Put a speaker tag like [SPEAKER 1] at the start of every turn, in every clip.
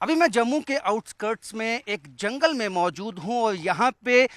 [SPEAKER 1] अभी मैं जम्मू के आउटस्कर्ट्स में एक जंगल में मौजूद हूं और यहाँ पे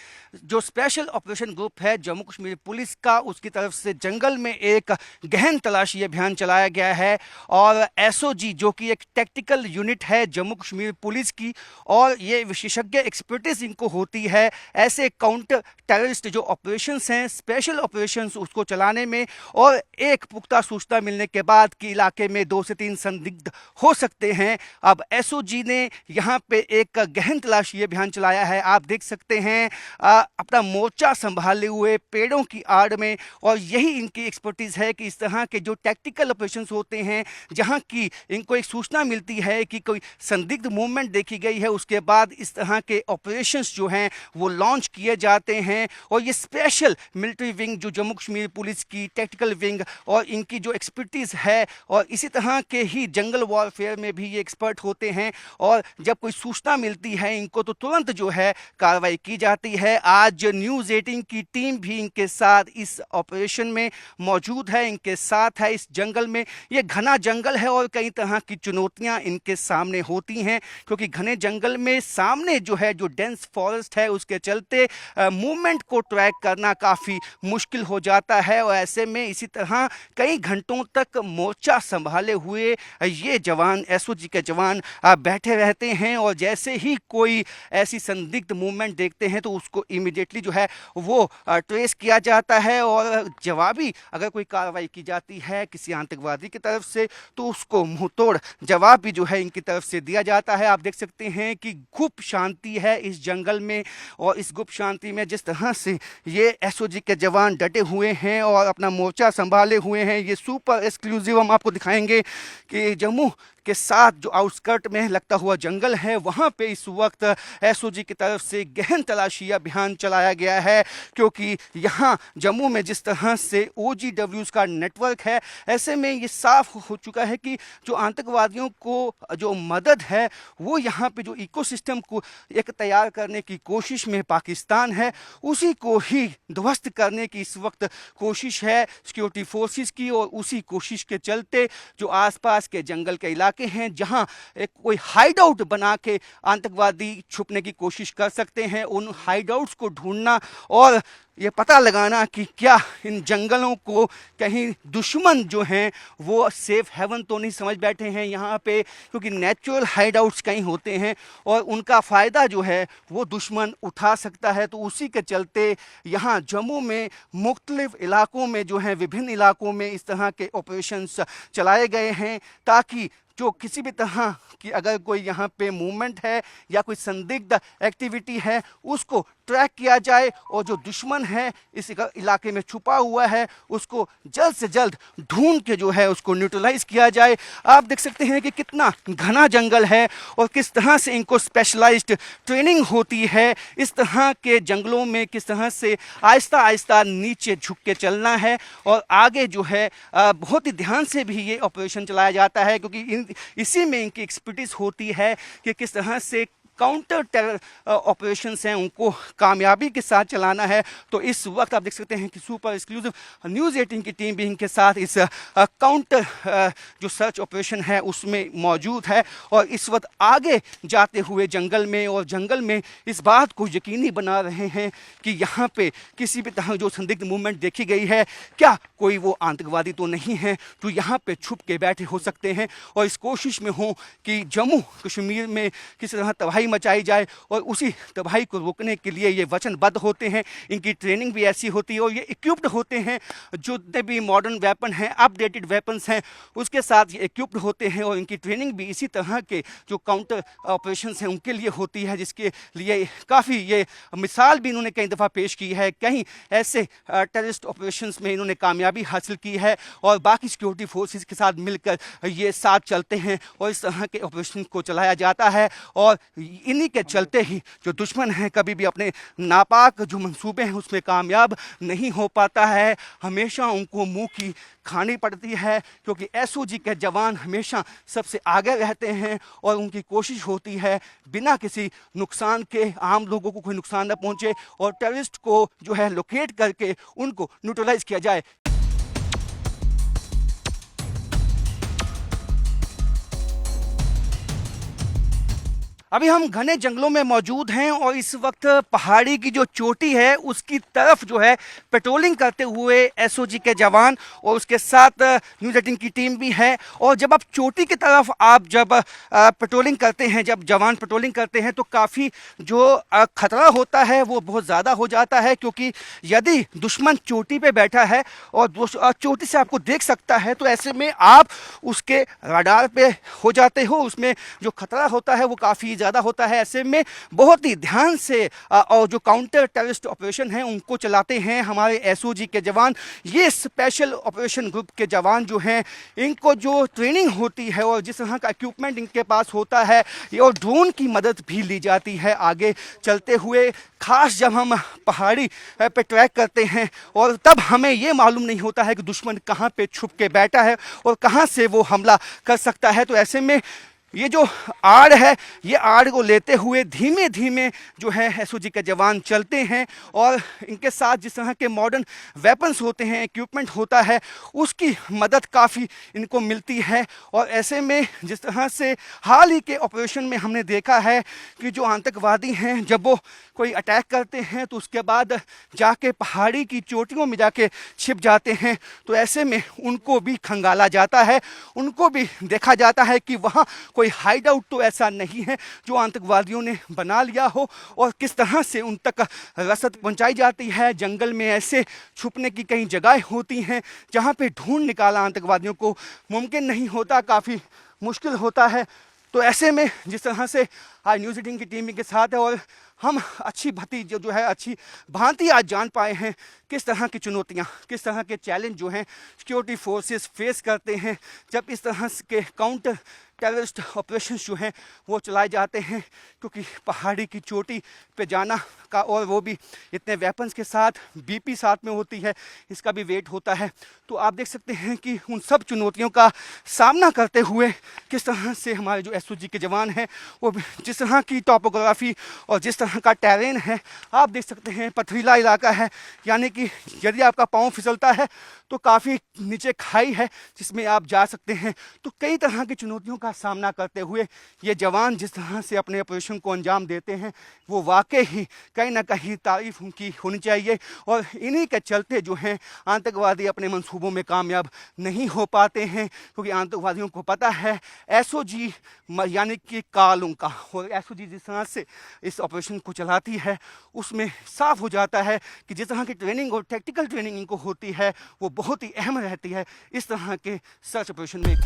[SPEAKER 1] जो स्पेशल ऑपरेशन ग्रुप है जम्मू कश्मीर पुलिस का, उसकी तरफ से जंगल में एक गहन तलाशी अभियान चलाया गया है। और एसओजी जो कि एक टैक्टिकल यूनिट है जम्मू कश्मीर पुलिस की, और ये विशेषज्ञ एक्सपर्टीज इनको होती है ऐसे काउंटर टेररिस्ट जो ऑपरेशंस हैं, स्पेशल ऑपरेशंस, उसको चलाने में। और एक पुख्ता सूचना मिलने के बाद कि इलाके में 2 से 3 संदिग्ध हो सकते हैं, अब एसओजी ने यहाँ पे एक गहन तलाशी अभियान चलाया है। आप देख सकते हैं अपना मोर्चा संभाले हुए पेड़ों की आड़ में, और यही इनकी एक्सपर्टीज है कि इस तरह के जो टैक्टिकल ऑपरेशंस होते हैं, जहाँ की इनको एक सूचना मिलती है कि कोई संदिग्ध मूवमेंट देखी गई है, उसके बाद इस तरह के ऑपरेशंस जो हैं वो लॉन्च किए जाते हैं। और ये स्पेशल मिलिट्री विंग जो जम्मू कश्मीर पुलिस की टैक्टिकल विंग और इनकी जो एक्सपर्टीज है, और इसी तरह के ही जंगल वॉरफेयर में भी ये एक्सपर्ट होते हैं। और जब कोई सूचना मिलती है इनको तो तुरंत जो है कार्रवाई की जाती है। आज न्यूज़ 18 की टीम भी इनके साथ इस ऑपरेशन में मौजूद है, इनके साथ है इस जंगल में। ये घना जंगल है और कई तरह की चुनौतियां इनके सामने होती हैं, क्योंकि घने जंगल में सामने जो है जो डेंस फॉरेस्ट है, उसके चलते मूवमेंट को ट्रैक करना काफ़ी मुश्किल हो जाता है। और ऐसे में इसी तरह कई घंटों तक मोर्चा संभाले हुए ये जवान, एसओजी के जवान बैठे रहते हैं। और जैसे ही कोई ऐसी संदिग्ध मूवमेंट देखते हैं तो उसको इमीडिएटली जो है वो ट्रेस किया जाता है, और जवाबी अगर कोई कार्रवाई की जाती है किसी आतंकवादी की तरफ से तो उसको मुंह तोड़ जवाब भी जो है इनकी तरफ से दिया जाता है। आप देख सकते हैं कि गुप्त शांति है इस जंगल में, और इस गुप्त शांति में जिस तरह से ये एसओजी के जवान डटे हुए हैं और अपना मोर्चा संभाले हुए हैं, ये सुपर एक्सक्लूसिव हम आपको दिखाएंगे कि जम्मू के साथ जो आउटस्कर्ट में लगता हुआ जंगल है वहाँ पे इस वक्त एसओजी की तरफ से गहन तलाशी अभियान चलाया गया है। क्योंकि यहाँ जम्मू में जिस तरह से ओजीडब्ल्यूज का नेटवर्क है, ऐसे में ये साफ हो चुका है कि जो आतंकवादियों को जो मदद है वो यहाँ पे जो इकोसिस्टम को एक तैयार करने की कोशिश में पाकिस्तान है, उसी को ही ध्वस्त करने की इस वक्त कोशिश है सिक्योरिटी फोर्सेस की। और उसी कोशिश के चलते जो आसपास के जंगल के इलाके हैं जहां एक कोई हाइड आउट बना के आतंकवादी छुपने की कोशिश कर सकते हैं, उन हाइड आउट्स को ढूंढना और ये पता लगाना कि क्या इन जंगलों को कहीं दुश्मन जो हैं वो सेफ हेवन तो नहीं समझ बैठे हैं यहाँ पे, क्योंकि नेचुरल हाइड आउट्स कहीं होते हैं और उनका फ़ायदा जो है वो दुश्मन उठा सकता है। तो उसी के चलते यहाँ जम्मू में मुख्तलिफ इलाकों में जो है विभिन्न इलाकों में इस तरह के ऑपरेशंस चलाए गए हैं, ताकि जो किसी भी तरह की अगर कोई यहाँ पे मूवमेंट है या कोई संदिग्ध एक्टिविटी है उसको ट्रैक किया जाए, और जो दुश्मन है इस इलाके में छुपा हुआ है उसको जल्द से जल्द ढूंढ के जो है उसको न्यूट्रलाइज किया जाए। आप देख सकते हैं कि कितना घना जंगल है और किस तरह से इनको स्पेशलाइज्ड ट्रेनिंग होती है। इस तरह के जंगलों में किस तरह से आहिस्ता आहिस्ता नीचे झुक के चलना है, और आगे जो है बहुत ही ध्यान से भी ये ऑपरेशन चलाया जाता है, क्योंकि इसी में इनकी एक्सपर्टीज होती है कि किस तरह से काउंटर टेरर ऑपरेशंस हैं उनको कामयाबी के साथ चलाना है। तो इस वक्त आप देख सकते हैं कि सुपर एक्सक्लूसिव न्यूज़ 18 की टीम भी इनके साथ इस काउंटर जो सर्च ऑपरेशन है उसमें मौजूद है, और इस वक्त आगे जाते हुए जंगल में और जंगल में इस बात को यकीनी बना रहे हैं कि यहाँ पे किसी भी तरह जो संदिग्ध मूवमेंट देखी गई है, क्या कोई वो आतंकवादी तो नहीं है जो यहाँ पे छुप के बैठे हो सकते हैं, और इस कोशिश में हो कि जम्मू कश्मीर में किसी तरह तबाही मचाई जाए। और उसी तबाही को रोकने के लिए ये वचनबद्ध होते हैं। इनकी ट्रेनिंग भी ऐसी होती है और ये इक्विप्ड होते हैं, जो भी मॉडर्न वेपन हैं, अपडेटेड वेपन्स हैं, उसके साथ ये इक्विप्ड होते हैं। और इनकी ट्रेनिंग भी इसी तरह के जो काउंटर ऑपरेशंस हैं उनके लिए होती है, जिसके लिए काफ़ी ये मिसाल भी इन्होंने कई दफ़ा पेश की है। कहीं ऐसे टेररिस्ट ऑपरेशंस में इन्होंने कामयाबी हासिल की है और बाकी सिक्योरिटी फोर्सेस के साथ मिलकर ये साथ चलते हैं और इस तरह के ऑपरेशन को चलाया जाता है। और इन्हीं के चलते ही जो दुश्मन है कभी भी अपने नापाक जो मंसूबे हैं उसमें कामयाब नहीं हो पाता है, हमेशा उनको मुंह की खानी पड़ती है, क्योंकि एसओजी के जवान हमेशा सबसे आगे रहते हैं और उनकी कोशिश होती है बिना किसी नुकसान के आम लोगों को कोई नुकसान न पहुंचे और टेररिस्ट को जो है लोकेट करके उनको न्यूट्रलाइज किया जाए। अभी हम घने जंगलों में मौजूद हैं और इस वक्त पहाड़ी की जो चोटी है उसकी तरफ जो है पेट्रोलिंग करते हुए एसओजी के जवान और उसके साथ न्यूज़ 18 की टीम भी है। और जब आप चोटी की तरफ जब पेट्रोलिंग करते हैं, जब जवान पेट्रोलिंग करते हैं तो काफ़ी जो खतरा होता है वो बहुत ज़्यादा हो जाता है, क्योंकि यदि दुश्मन चोटी पे बैठा है और चोटी से आपको देख सकता है तो ऐसे में आप उसके रडार पे हो जाते हो। उसमें जो खतरा होता है वो काफ़ी ज़्यादा होता है। ऐसे में बहुत ही ध्यान से और जो काउंटर टेररिस्ट ऑपरेशन है उनको चलाते हैं हमारे एसओजी के जवान। ये स्पेशल ऑपरेशन ग्रुप के जवान जो हैं, इनको जो ट्रेनिंग होती है और जिस तरह का इक्विपमेंट इनके पास होता है और ड्रोन की मदद भी ली जाती है आगे चलते हुए। खास जब हम पहाड़ी पे ट्रैक करते हैं और तब हमें ये मालूम नहीं होता है कि दुश्मन कहाँ पे छुप के बैठा है और कहाँ से वो हमला कर सकता है। तो ऐसे में ये जो आड़ है, ये आड़ को लेते हुए धीमे धीमे जो है एसओजी के जवान चलते हैं और इनके साथ जिस तरह के मॉडर्न वेपन्स होते हैं, इक्विपमेंट होता है, उसकी मदद काफ़ी इनको मिलती है। और ऐसे में जिस तरह से हाल ही के ऑपरेशन में हमने देखा है कि जो आतंकवादी हैं जब वो कोई अटैक करते हैं तो उसके बाद जाके पहाड़ी की चोटियों में जाके छिप जाते हैं, तो ऐसे में उनको भी खंगाला जाता है, उनको भी देखा जाता है कि वहाँ कोई हाइड आउट तो ऐसा नहीं है जो आतंकवादियों ने बना लिया हो और किस तरह से उन तक रसद पहुंचाई जाती है। जंगल में ऐसे छुपने की कई जगह होती हैं जहां पे ढूंढ निकाला आतंकवादियों को मुमकिन नहीं होता, काफ़ी मुश्किल होता है। तो ऐसे में जिस तरह से आज न्यूज़ 18 की टीम के साथ है और हम अच्छी भती जो है अच्छी भांति आज जान पाए हैं किस तरह की चुनौतियां, किस तरह के चैलेंज जो हैं सिक्योरिटी फोर्सेस फेस करते हैं जब इस तरह के काउंटर टेररिस्ट ऑपरेशंस जो हैं वो चलाए जाते हैं। क्योंकि पहाड़ी की चोटी पे जाना का और वो भी इतने वेपन्स के साथ, बीपी साथ में होती है, इसका भी वेट होता है। तो आप देख सकते हैं कि उन सब चुनौतियों का सामना करते हुए किस तरह से हमारे जो एसओजी के जवान हैं वो जिस तरह की टॉपोग्राफी और जिस तरह का टेरेन है, आप देख सकते हैं पथरीला इलाका है, यानी कि यदि आपका पाँव फिसलता है तो काफ़ी नीचे खाई है जिसमें आप जा सकते हैं। तो कई तरह की चुनौतियों का सामना करते हुए ये जवान जिस तरह से अपने ऑपरेशन को अंजाम देते हैं वो वाकई ही कहीं ना कहीं तारीफ उनकी होनी चाहिए। और इन्हीं के चलते जो हैं आतंकवादी अपने मंसूबों में कामयाब नहीं हो पाते हैं, क्योंकि आतंकवादियों को पता है एसओजी यानी कि काल उनका, और एसओजी जिस तरह से इस ऑपरेशन को चलाती है उसमें साफ हो जाता है कि जिस तरह की ट्रेनिंग और टेक्टिकल ट्रेनिंग इनको होती है वो बहुत ही अहम रहती है इस तरह के सर्च ऑपरेशन में।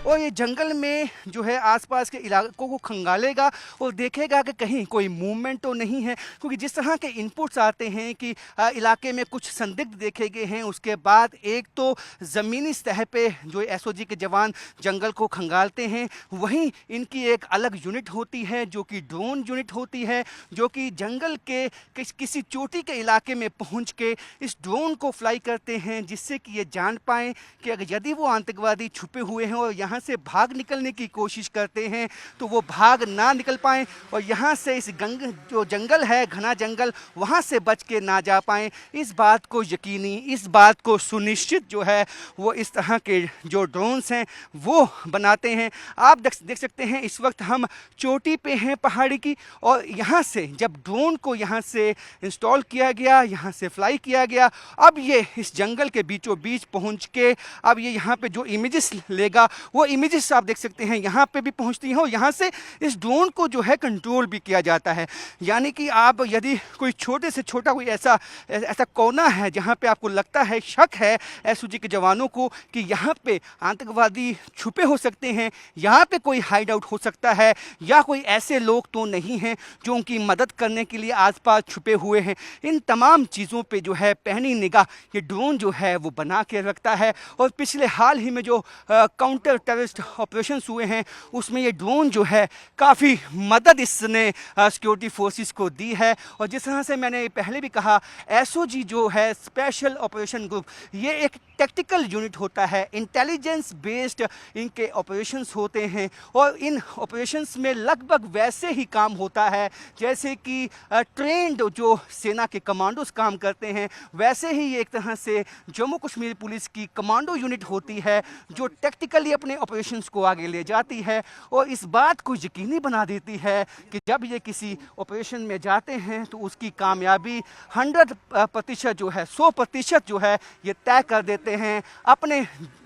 [SPEAKER 1] और ये जंगल में जो है आसपास के इलाकों को खंगालेगा और देखेगा कि कहीं कोई मूवमेंट तो नहीं है, क्योंकि जिस तरह के इनपुट्स आते हैं कि इलाके में कुछ संदिग्ध देखे गए हैं, उसके बाद एक तो ज़मीनी सतह पे जो एसओजी के जवान जंगल को खंगालते हैं, वहीं इनकी एक अलग यूनिट होती है जो कि ड्रोन यूनिट होती है, जो कि जंगल के किसी चोटी के इलाके में पहुँच के इस ड्रोन को फ्लाई करते हैं, जिससे कि ये जान पाएँ कि अगर यदि वो आतंकवादी छुपे हुए हैं और यहाँ से भाग निकलने की कोशिश करते हैं तो वो भाग ना निकल पाएं और यहाँ से इस जो जंगल है, घना जंगल, वहाँ से बच के ना जा पाएं। इस बात को यकीनी, इस बात को सुनिश्चित जो है वो इस तरह के जो ड्रोन्स हैं वो बनाते हैं। आप देख सकते हैं इस वक्त हम चोटी पे हैं पहाड़ी की, और यहाँ से जब ड्रोन को यहाँ से इंस्टॉल किया गया, यहाँ से फ्लाई किया गया, अब ये इस जंगल के बीचों बीच पहुँच के अब ये यहाँ पे जो इमेजेस लेगा वो इमेजेस आप देख सकते हैं यहाँ पे भी पहुँचती हैं और यहाँ से इस ड्रोन को जो है कंट्रोल भी किया जाता है। यानी कि आप यदि कोई छोटे से छोटा कोई ऐसा कोना है जहाँ पे आपको लगता है, शक है एसओजी के जवानों को कि यहाँ पे आतंकवादी छुपे हो सकते हैं, यहाँ पे कोई हाइड आउट हो सकता है या कोई ऐसे लोग तो नहीं हैं जो उनकी मदद करने के लिए आसपास छुपे हुए हैं, इन तमाम चीज़ों पे जो है पैनी निगाह ये ड्रोन जो है वो बना के रखता है। और पिछले हाल ही में जो काउंटर टेररिस्ट ऑपरेशंस हुए हैं उसमें ये ड्रोन जो है काफ़ी मदद इसने सिक्योरिटी फोर्सेस को दी है। और जिस तरह से मैंने पहले भी कहा, एसओजी जो है स्पेशल ऑपरेशन ग्रुप, ये एक टैक्टिकल यूनिट होता है, इंटेलिजेंस बेस्ड इनके ऑपरेशंस होते हैं और इन ऑपरेशंस में लगभग वैसे ही काम होता है जैसे कि ट्रेंड जो सेना के कमांडोज काम करते हैं, वैसे ही एक तरह से जम्मू कश्मीर पुलिस की कमांडो यूनिट होती है जो टैक्टिकली अपने ऑपरेशंस को आगे ले जाती है और इस बात को यकीनी बना देती है कि जब ये किसी ऑपरेशन में जाते हैं तो उसकी कामयाबी 100% जो है, 100% जो है ये तय कर देते हैं। अपने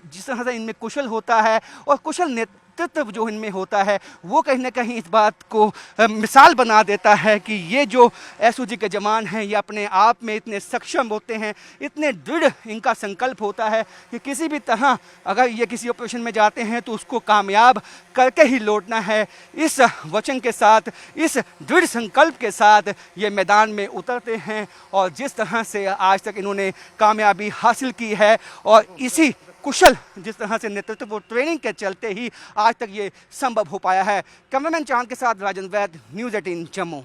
[SPEAKER 1] जिस तरह से इनमें कुशल होता है और कुशल नेतृत्व जो इनमें होता है वो कहीं ना कहीं इस बात को मिसाल बना देता है कि ये जो एसओजी के जवान हैं ये अपने आप में इतने सक्षम होते हैं, इतने दृढ़ इनका संकल्प होता है कि किसी भी तरह अगर ये किसी ऑपरेशन में जाते हैं तो उसको कामयाब करके ही लौटना है। इस वचन के साथ, इस दृढ़ संकल्प के साथ ये मैदान में उतरते हैं और जिस तरह से आज तक इन्होंने कामयाबी हासिल की है और इसी कुशल जिस तरह से नेतृत्व और ट्रेनिंग के चलते ही आज तक ये संभव हो पाया है। कैमरामैन चांद के साथ राजन वैद, न्यूज़ 18 जम्मू।